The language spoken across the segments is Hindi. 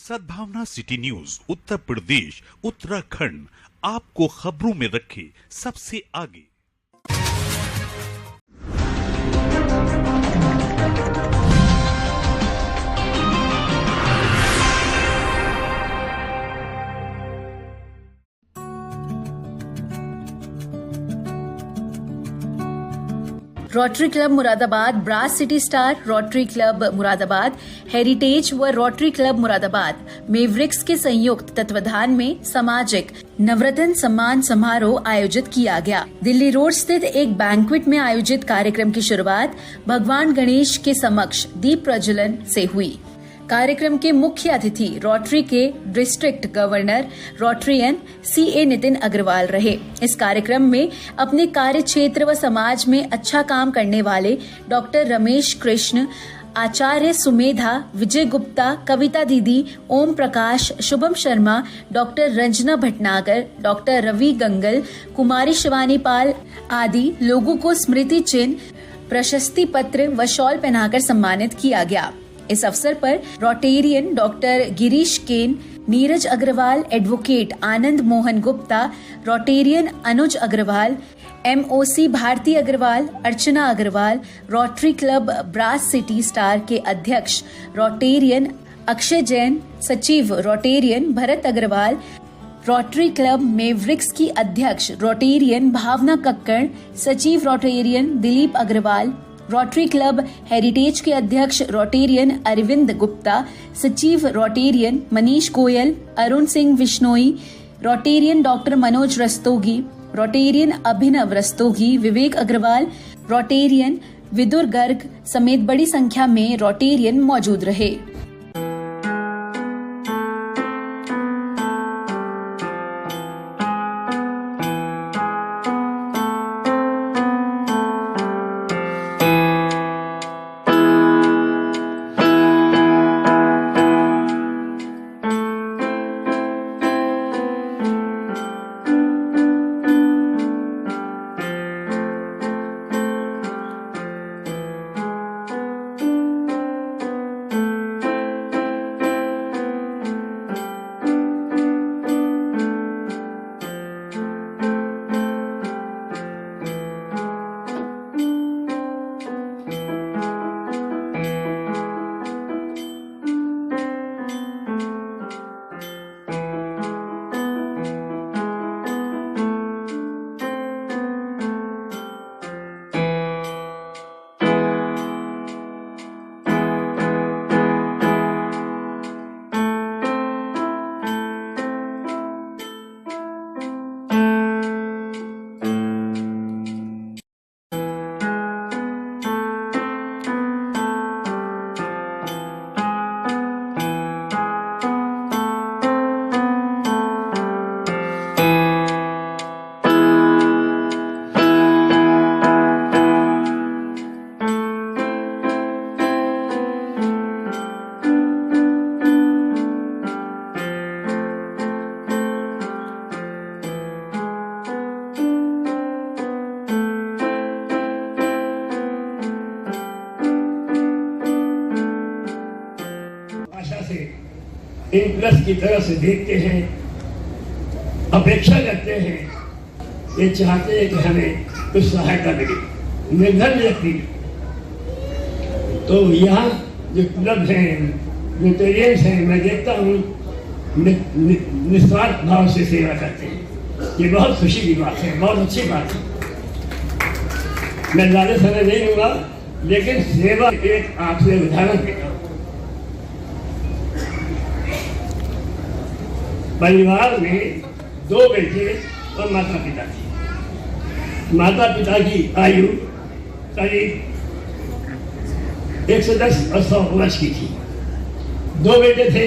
सद्भावना सिटी न्यूज उत्तर प्रदेश उत्तराखंड आपको खबरों में रखे सबसे आगे। Rotary club Moradabad, brass city star, rotary club Moradabad, heritage व रोटरी क्लब मुरादाबाद मेवरिक्स के संयुक्त तत्वाधान में सामाजिक नवरत्न सम्मान समारोह आयोजित किया गया। दिल्ली रोड स्थित एक बैंक्वेट में आयोजित कार्यक्रम की शुरुआत भगवान गणेश के समक्ष दीप प्रज्वलन से हुई। कार्यक्रम के मुख्य अतिथि रोटरी के district governor rotarian CA Nitin Agarwal रहे। इस कार्यक्रम में अपने कार्य क्षेत्र व समाज में अच्छा काम करने वाले डॉक्टर रमेश कृष्ण, आचार्य सुमेधा, विजय गुप्ता, कविता दीदी, ओम प्रकाश, शुभम शर्मा, डॉक्टर रंजना भटनागर, डॉक्टर रवि गंगल, कुमारी शिवानी पाल आदि लोगों को स्मृति चिन्ह, प्रशस्ति पत्र व शॉल पहनाकर सम्मानित किया गया। इस अवसर पर Rotarian doctor Girish Ken, Neeraj Agarwal, advocate Anand Mohan Gupta, Rotarian Anuj Agarwal, MOC Bharti Agarwal, Archana Agarwal, Rotary club brass city Star के अध्यक्ष रोटेरियन अक्षय जैन, सचिव Rotarian Bharat Agarwal, Rotary Club Mavericks की अध्यक्ष रोटेरियन भावना कक्कड़, सचिव Rotarian Dilip Agarwal, Rotary club Heritage के अध्यक्ष रोटेरियन अरविंद गुप्ता, सचिव Rotarian Manish Goyal, Arun Singh Bishnoi, Rotarian doctor Manoj Rastogi, Rotarian Abhinav Rastogi, विवेक अग्रवाल, रोटेरियन विदुर गर्ग समेत बड़ी संख्या में रोटेरियन मौजूद रहे। इन प्लस की तरह से देखते हैं, अपेक्षा करते हैं, ये चाहते हैं कि हमें कुछ सहायता मिले, निर्धन व्यक्ति। तो यहाँ जो क्लब हैं, रोटेरियंस हैं, मैं देखता हूँ निस्वार्थ भाव से सेवा करते हैं। ये बहुत खुशी की बात है, बहुत अच्छी बात है। मैं ज़्यादा समय नहीं लूँगा, लेकिन सेवा एक आपसे उदाहरण देता हूँ। परिवार में 2 बेटे और माता पिता थे। माता पिता की आयु करीब 110 और 100 वर्ष की थी। 2 बेटे थे,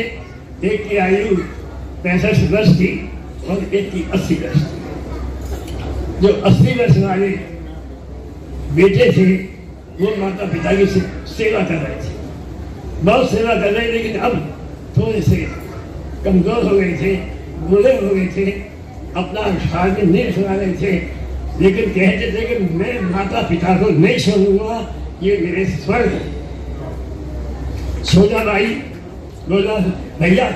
एक की आयु 65 वर्ष की और एक की 80 वर्ष की। जो 80 वर्ष वाले बेटे थे वो माता पिता की सेवा कर रहे थे, बहुत सेवा कर रहे, लेकिन अब थोड़े से कमजोर हो गए थे, बूढ़े हो गए थे, अपना कार्य नहीं सुना रहे थे, लेकिन कहते थे कि मैं माता पिता को नहीं छोड़ूंगा, ये मेरे स्वर्ग है। सोजाबाई बोला, भैया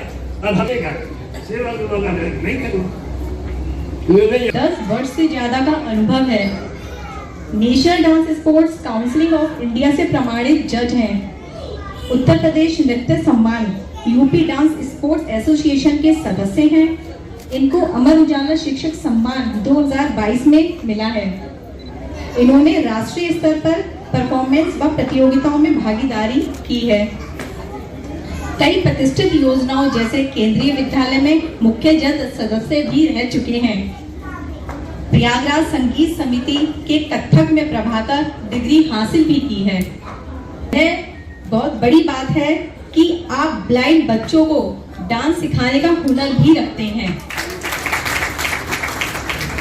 और हमें सेवा का मौका नहीं करूँगा। 10 वर्ष से ज्यादा का अनुभव है। National dance sports council of India से प्रमाणित जज हैं। उत्तर प्रदेश नृत्य सम्मान यूपी डांस स्पोर्ट्स एसोसिएशन के सदस्य हैं। इनको अमर उजाला शिक्षक सम्मान 2022 में मिला है। इन्होंने राष्ट्रीय स्तर पर परफॉर्मेंस व प्रतियोगिताओं में भागीदारी की है। कई प्रतिष्ठित योजनाओं जैसे केंद्रीय विद्यालय में मुख्य जज सदस्य भी रह चुके हैं। प्रयागराज संगीत समिति के कथक में प्रभाता डिग्री हासिल भी की है। यह बहुत बड़ी बात है कि आप ब्लाइंड बच्चों को डांस सिखाने का हुनर भी रखते हैं।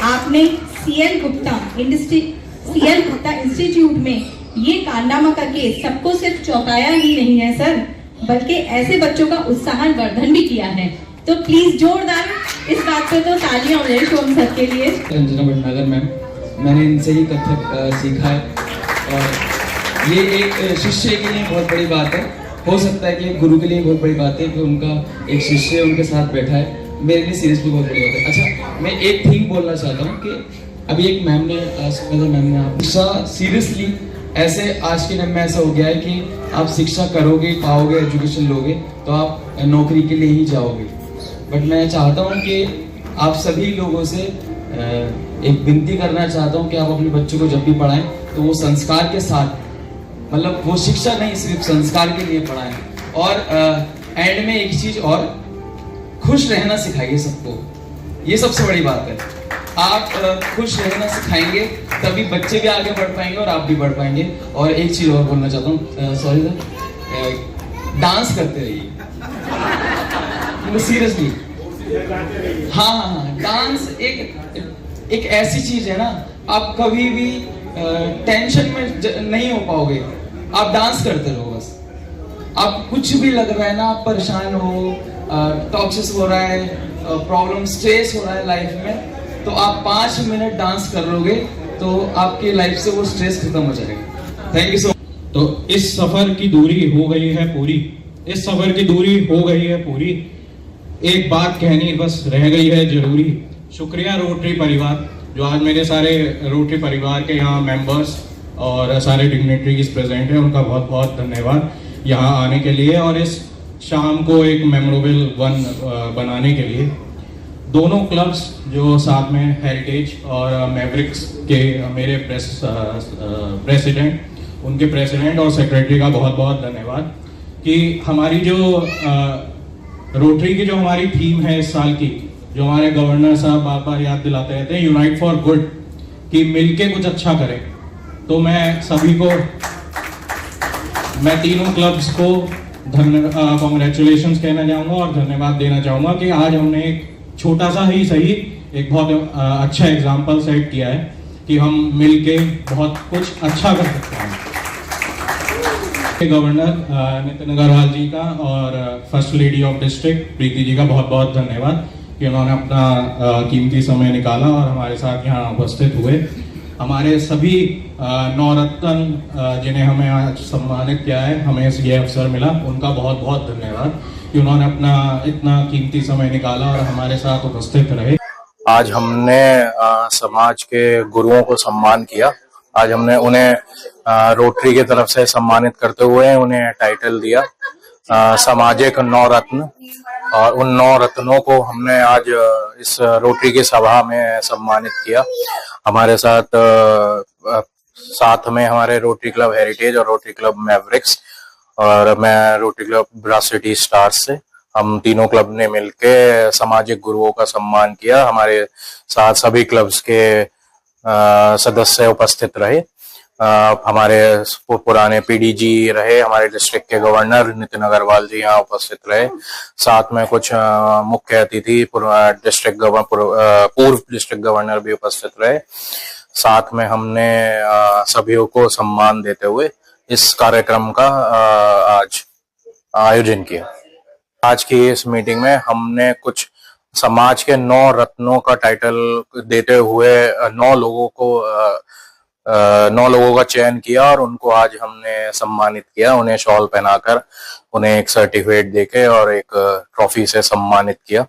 आपने सीएल गुप्ता इंस्टीट्यूट में ये कारनामा करके सबको सिर्फ चौंकाया ही नहीं है सर, बल्कि ऐसे बच्चों का उत्साहवर्धन भी किया है। तो प्लीज जोरदार इस बात पे तो तालियां हो जाए शोम सर के लिए। रंजना भटनागर मैम, मैंने इनसे ही कथक सीखा है और ये एक शिष्य के लिए बहुत बड़ी बात है। हो सकता है कि एक गुरु के लिए बहुत बड़ी बात है कि उनका एक शिष्य उनके साथ बैठा है। मेरे लिए सीरियसली बहुत बड़ी बात है। अच्छा, मैं एक थिंग बोलना चाहता हूँ कि अभी एक मैम ने शिक्षा सीरियसली ऐसे आज के टाइम में ऐसा हो गया है कि आप शिक्षा करोगे, पाओगे, एजुकेशन लोगे तो आप नौकरी के लिए ही जाओगे। बट मैं चाहता हूँ कि आप सभी लोगों से एक विनती करना चाहता हूँ कि आप अपने बच्चों को जब भी पढ़ाएं तो वो संस्कार के साथ, मतलब वो शिक्षा नहीं सिर्फ संस्कार के लिए पढ़ाएं। और एंड में एक चीज और, खुश रहना सिखाइए सबको। ये सबसे बड़ी बात है। आप खुश रहना सिखाएंगे तभी बच्चे भी आगे बढ़ पाएंगे और आप भी बढ़ पाएंगे। और एक चीज और बोलना चाहता हूँ, सॉरी सर, डांस करते रहिए सीरियसली। हाँ, डांस एक ऐसी चीज है ना, आप कभी भी टेंशन में नहीं हो पाओगे। आप डांस करते रहो बस। आप कुछ भी लग रहा है ना, आप परेशान हो, टॉक्सिस हो रहा है, प्रॉब्लम स्ट्रेस हो रहा है लाइफ में, तो आप 5 मिनट डांस कर लोगे तो आपकी लाइफ से वो स्ट्रेस खत्म हो जाएगा। Thank you so much. तो इस सफर की दूरी हो गई है पूरी, इस सफर की दूरी हो गई है पूरी। एक बात कहनी बस रह गई है जरूरी। शुक्रिया रोटरी परिवार, जो आज मेरे सारे रोटरी परिवार के यहाँ मेंबर्स और सारे डिग्नेटरीज प्रेजेंट हैं, उनका बहुत बहुत धन्यवाद यहाँ आने के लिए और इस शाम को एक मेमोरेबल वन बनाने के लिए। दोनों क्लब्स जो साथ में हेरिटेज और मैवरिक्स के मेरे प्रेसिडेंट, उनके प्रेसिडेंट और सेक्रेटरी का बहुत बहुत धन्यवाद कि हमारी जो रोटरी की जो हमारी थीम है इस साल की, जो हमारे गवर्नर साहब बार बार याद दिलाते रहते हैं, यूनाइट फॉर गुड, कि मिलके कुछ अच्छा करें। तो मैं सभी को, मैं तीनों क्लब्स को कॉन्ग्रेचुलेशंस कहना चाहूँगा और धन्यवाद देना चाहूँगा कि आज हमने एक छोटा सा ही सही एक बहुत अच्छा एग्जाम्पल सेट किया है कि हम मिलके बहुत कुछ अच्छा कर सकते हैं। गवर्नर नितिन अग्रवाल जी का और first lady of district Preeti ji का बहुत बहुत धन्यवाद कि उन्होंने अपना कीमती समय निकाला और हमारे साथ यहाँ उपस्थित हुए। हमारे सभी नवरत्न जिन्हें हमें आज सम्मानित किया है, हमें ये अवसर मिला, उनका बहुत बहुत धन्यवाद कि उन्होंने अपना इतना कीमती समय निकाला और हमारे साथ उपस्थित रहे। आज हमने समाज के गुरुओं को सम्मान किया। आज हमने उन्हें रोटरी की तरफ से सम्मानित करते हुए उन्हें टाइटल दिया सामाजिक नवरत्न, और उन 9 रत्नों को हमने आज इस रोटरी की सभा में सम्मानित किया। हमारे साथ में हमारे रोटरी क्लब हेरिटेज और रोटरी क्लब मैवरिक्स और मैं rotary club brass city stars से, हम तीनों क्लब ने मिलके सामाजिक गुरुओं का सम्मान किया। हमारे साथ सभी क्लब्स के सदस्य उपस्थित रहे। हमारे पुराने पीडीजी रहे, हमारे डिस्ट्रिक्ट के गवर्नर नितिन अग्रवाल जी यहाँ उपस्थित रहे, साथ में कुछ मुख्य अतिथि पूर्व डिस्ट्रिक्ट गवर्नर भी उपस्थित रहे। साथ में हमने सभी को सम्मान देते हुए इस कार्यक्रम का आज आयोजन किया। आज की इस मीटिंग में हमने कुछ समाज के 9 रत्नों का टाइटल देते हुए 9 लोगों को 9 लोगों का चयन किया और उनको आज हमने सम्मानित किया, उन्हें शॉल पहनाकर उन्हें एक सर्टिफिकेट देके और एक ट्रॉफी से सम्मानित किया।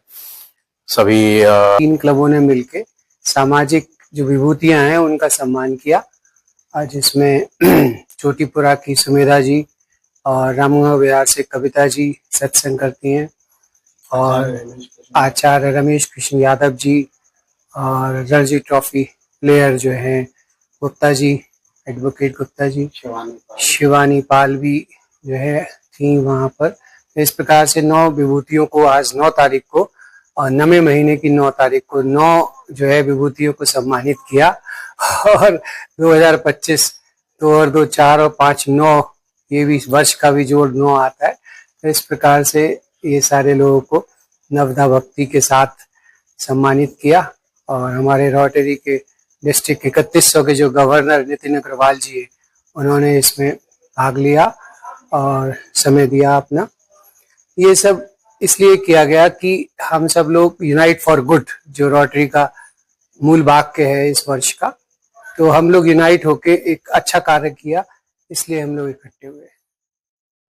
सभी 3 क्लबों ने मिलके सामाजिक जो विभूतियां हैं उनका सम्मान किया, जिसमें चोटीपुरा की सुमेधा जी और रामगंगा विहार से कविता जी सत्संग करती हैं, और आचार्य रमेश कृष्ण यादव जी और रणजी ट्रॉफी प्लेयर जो हैं गुप्ता जी, एडवोकेट गुप्ता जी, शिवानी पाल भी जो है थी वहां पर। इस प्रकार से 9 विभूतियों को आज 9 तारीख को और 9वें महीने की 9 तारीख को 9 जो है विभूतियों को सम्मानित किया। और 2025 2 और 2 4 और 5 9 ये भी वर्ष का भी जोड़ 9 आता है। तो इस प्रकार से ये सारे लोगों को नवदा भक्ति के साथ सम्मानित किया। और हमारे रोटरी के डिस्ट्रिक्ट 3100 के जो गवर्नर नितिन अग्रवाल जी है, उन्होंने इसमें भाग लिया और समय दिया अपना। ये सब इसलिए किया गया कि हम सब लोग यूनाइट फॉर गुड, जो रोटरी का मूल वाक्य है इस वर्ष का, तो हम लोग यूनाइट होके एक अच्छा कार्य किया, इसलिए हम लोग इकट्ठे हुए।